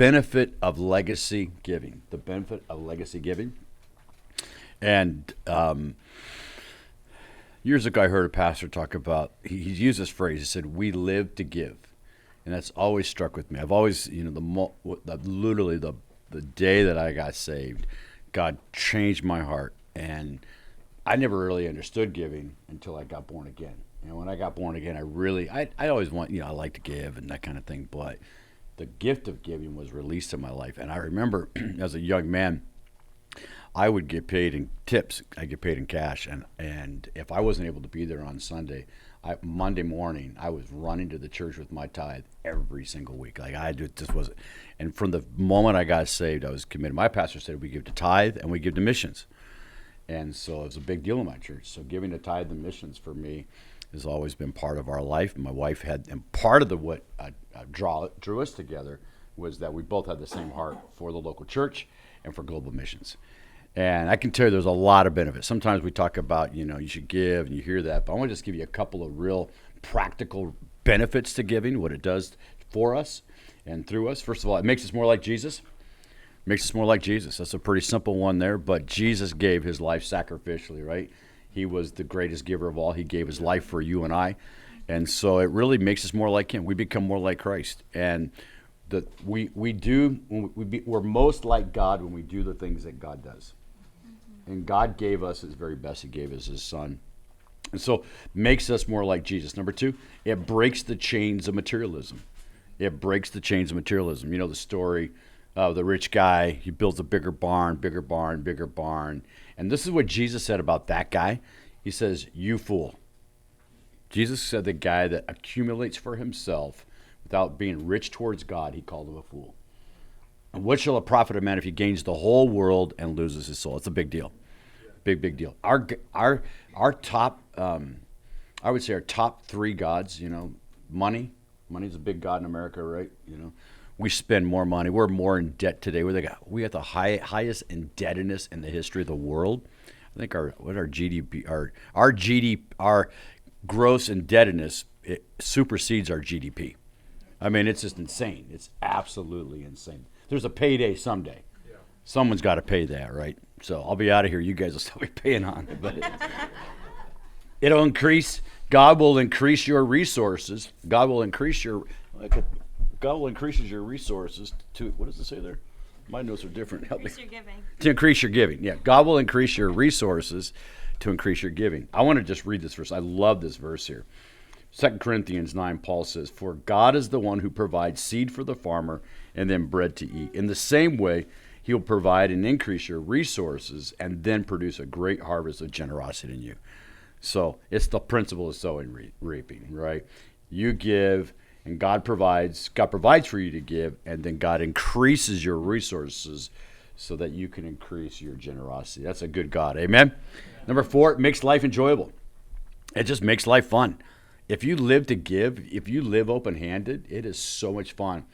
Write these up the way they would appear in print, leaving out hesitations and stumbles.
benefit of legacy giving. The benefit of legacy giving. And years ago, I heard a pastor talk about, he used this phrase, he said, we live to give. And that's always struck with me. I've always, literally the day that I got saved, God changed my heart. And I never really understood giving until I got born again. And when I got born again, I always I like to give and that kind of thing. But the gift of giving was released in my life. And I remember as a young man, I would get paid in tips. I get paid in cash. And if I wasn't able to be there on Sunday, Monday morning, I was running to the church with my tithe every single week. And from the moment I got saved, I was committed. My pastor said we give to tithe and we give to missions. And so it was a big deal in my church. So giving to tithe and missions for me has always been part of our life. My wife and part of what drew us together was that we both had the same heart for the local church and for global missions. And I can tell you there's a lot of benefits. Sometimes we talk about, you should give, and you hear that. But I want to just give you a couple of real practical benefits to giving, what it does for us and through us. First of all, it makes us more like Jesus. Makes us more like Jesus. That's a pretty simple one there. But Jesus gave his life sacrificially, right? He was the greatest giver of all. He gave his life for you and I. And so it really makes us more like him. We become more like Christ. And we're most like God when we do the things that God does. And God gave us his very best. He gave us his son. And so makes us more like Jesus. Number two, it breaks the chains of materialism. It breaks the chains of materialism. You know the story of the rich guy. He builds a bigger barn, bigger barn, bigger barn. And this is what Jesus said about that guy. He says, you fool. Jesus said the guy that accumulates for himself without being rich towards God, he called him a fool. And what shall it profit a man if he gains the whole world and loses his soul? It's a big deal. Big deal. Our top, I would say our top three gods, money. Money's a big god in America, right? We spend more money. We're more in debt today. We got the highest indebtedness in the history of the world. I think our GDP, our gross indebtedness, it supersedes our GDP. I mean, it's just insane. It's absolutely insane. There's a payday someday. Yeah. Someone's got to pay that, right? So I'll be out of here. You guys will still be paying on it. But it'll increase. God will increase your resources. God will increase your resources to, what does it say there? My notes are different. Help me. Increase your giving. To increase your giving. Yeah, God will increase your resources to increase your giving. I want to just read this verse. I love this verse here. 2 Corinthians 9, Paul says, for God is the one who provides seed for the farmer and then bread to eat. In the same way, he'll provide and increase your resources and then produce a great harvest of generosity in you. So it's the principle of sowing, reaping, right? You give, and God provides for you to give, and then God increases your resources so that you can increase your generosity. That's a good God. Amen? Number 4, it makes life enjoyable. It just makes life fun. If you live to give, if you live open-handed, it is so much fun.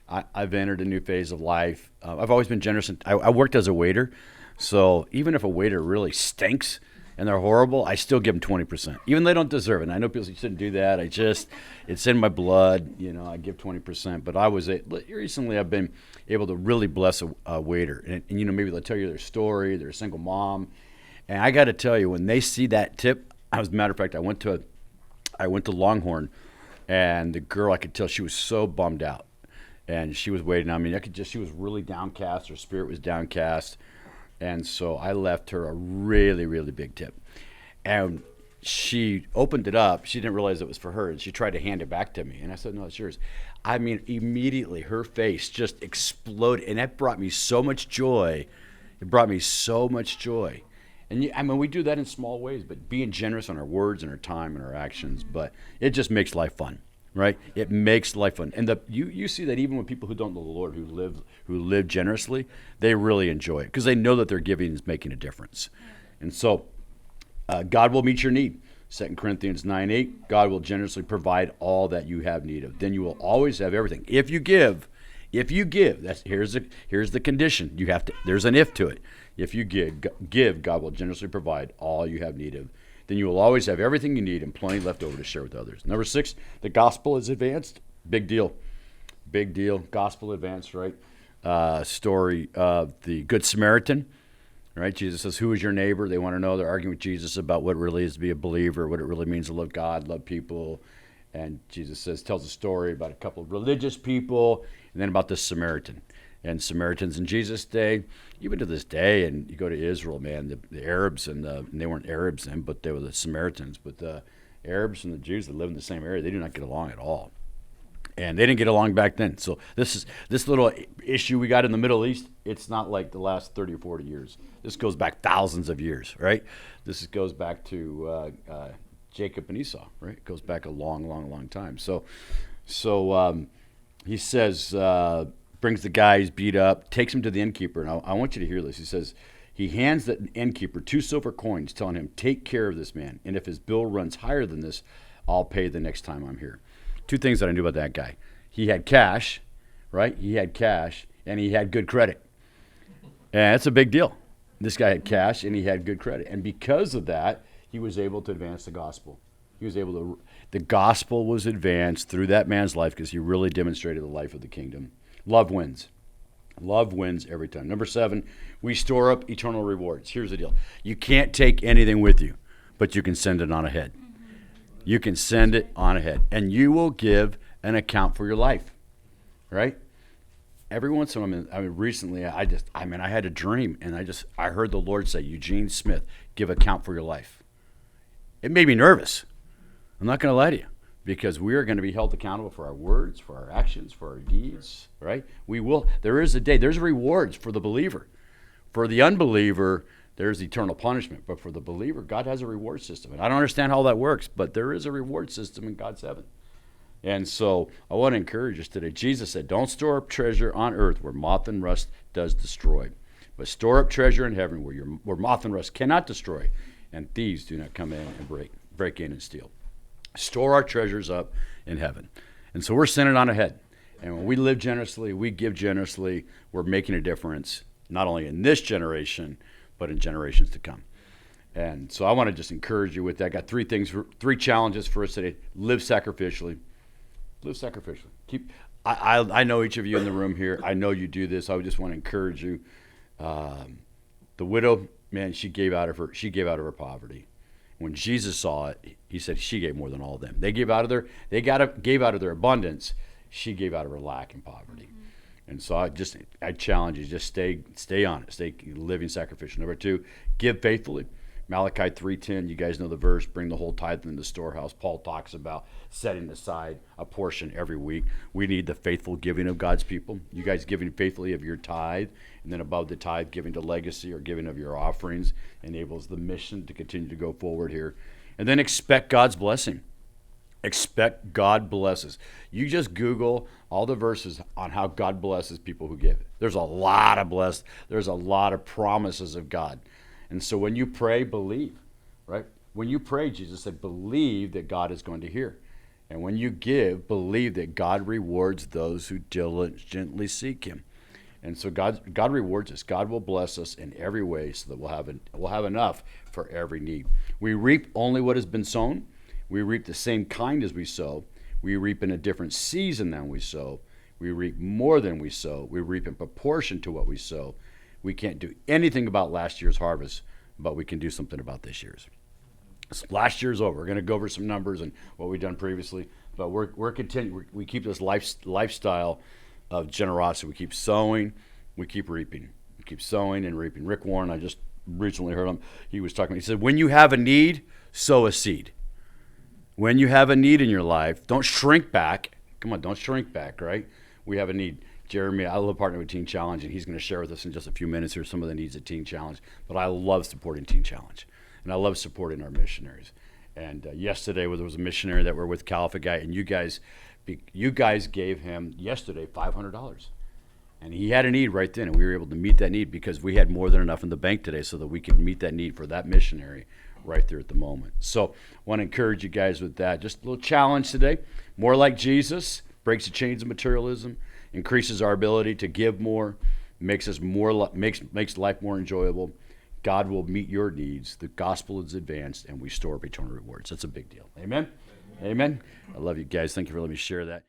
I've entered a new phase of life. I've always been generous. I worked as a waiter, so even if a waiter really stinks and they're horrible, I still give them 20%, even though they don't deserve it. And I know people say you shouldn't do that. It's in my blood. I give 20%. But recently I've been able to really bless a waiter, and maybe they'll tell you their story. They're a single mom, and I got to tell you, when they see that tip, as a matter of fact, I went to Longhorn, and the girl, I could tell she was so bummed out. And she was waiting on me. She was really downcast. Her spirit was downcast. And so I left her a really, really big tip. And she opened it up. She didn't realize it was for her. And she tried to hand it back to me. And I said, no, it's yours. I mean, immediately her face just exploded. And that brought me so much joy. It brought me so much joy. And we do that in small ways, but being generous on our words and our time and our actions. But it just makes life fun. Right? It makes life fun. And you see that even with people who don't know the Lord, who live generously, they really enjoy it because they know that their giving is making a difference. And so God will meet your need. 2 Corinthians 9:8, God will generously provide all that you have need of. Then you will always have everything. If you give, here's the condition. There's an if to it. If you give, God will generously provide all you have need of. Then you will always have everything you need and plenty left over to share with others. Number 6, the gospel is advanced. Big deal. big deal. Gospel advance, right? Story of the Good Samaritan, right? Jesus says, who is your neighbor? They want to know. They're arguing with Jesus about what it really is to be a believer, what it really means to love God, love people. And Jesus tells a story about a couple of religious people and then about this Samaritan. And Samaritans in Jesus' day, even to this day, and you go to Israel, man, the Arabs and they weren't Arabs then, but they were the Samaritans. But the Arabs and the Jews that live in the same area, they do not get along at all. And they didn't get along back then. So this little issue we got in the Middle East, it's not like the last 30 or 40 years. This goes back thousands of years, right? This goes back to Jacob and Esau, right? It goes back a long, long, long time. So he says, brings the guy he's beat up, takes him to the innkeeper. And I want you to hear this. He says, he hands the innkeeper 2 silver coins, telling him, take care of this man. And if his bill runs higher than this, I'll pay the next time I'm here. 2 things that I knew about that guy. He had cash, right? He had cash, and he had good credit. And that's a big deal. This guy had cash, and he had good credit. And because of that, he was able to advance the gospel. The gospel was advanced through that man's life because he really demonstrated the life of the kingdom. Love wins. Love wins every time. Number 7, we store up eternal rewards. Here's the deal. You can't take anything with you, but you can send it on ahead. You can send it on ahead. And you will give an account for your life, right? Every once in a while, recently, I had a dream, and I heard the Lord say, Eugene Smith, give account for your life. It made me nervous. I'm not going to lie to you. Because we are going to be held accountable for our words, for our actions, for our deeds, right? We will. There is a day. There's rewards for the believer. For the unbeliever, there's eternal punishment. But for the believer, God has a reward system. And I don't understand how that works, but there is a reward system in God's heaven. And so I want to encourage us today. Jesus said, don't store up treasure on earth where moth and rust does destroy, but store up treasure in heaven where moth and rust cannot destroy, and thieves do not come in and break in and steal. Store our treasures up in heaven. And so we're sending on ahead. And when we live generously, we give generously, we're making a difference, not only in this generation, but in generations to come. And so I want to just encourage you with that. I got 3 challenges for us today. Live sacrificially. Live sacrificially. I know each of you in the room here. I know you do this. I would just want to encourage you. The widow, man, she gave out of her poverty. When Jesus saw it, he said she gave more than all of them. They gave out of their abundance. She gave out of her lack and poverty. Mm-hmm. And so I challenge you, just stay on it. Stay living sacrificial. Number 2, give faithfully. Malachi 3:10, you guys know the verse, bring the whole tithe in the storehouse. Paul talks about setting aside a portion every week. We need the faithful giving of God's people. You guys giving faithfully of your tithe, and then above the tithe, giving to legacy or giving of your offerings enables the mission to continue to go forward here. And then expect God's blessing. Expect God blesses. You just Google all the verses on how God blesses people who give. There's a lot of promises of God. And so when you pray, believe, right? When you pray, Jesus said, believe that God is going to hear. And when you give, believe that God rewards those who diligently seek him. And so God rewards us. God will bless us in every way so that we'll have enough for every need. We reap only what has been sown. We reap the same kind as we sow. We reap in a different season than we sow. We reap more than we sow. We reap in proportion to what we sow. We can't do anything about last year's harvest, but we can do something about this year's. So last year's over. We're going to go over some numbers and what we've done previously, but we're continuing. We keep this lifestyle of generosity. We keep sowing, we keep reaping. We keep sowing and reaping. Rick Warren, I just recently heard him. He was talking. He said, "When you have a need, sow a seed. When you have a need in your life, don't shrink back. Come on, don't shrink back. Right? We have a need." Jeremy, I love partnering with Teen Challenge, and he's going to share with us in just a few minutes here some of the needs of Teen Challenge. But I love supporting Teen Challenge, and I love supporting our missionaries. And yesterday, there was a missionary that we're with, Califa guy, and you guys gave him yesterday $500, and he had a need right then, and we were able to meet that need because we had more than enough in the bank today, so that we could meet that need for that missionary right there at the moment. So, I want to encourage you guys with that. Just a little challenge today. More like Jesus, breaks the chains of materialism, increases our ability to give more, makes life more enjoyable. God will meet your needs. The gospel is advanced, and we store up eternal rewards. That's a big deal. Amen? Amen. I love you guys. Thank you for letting me share that.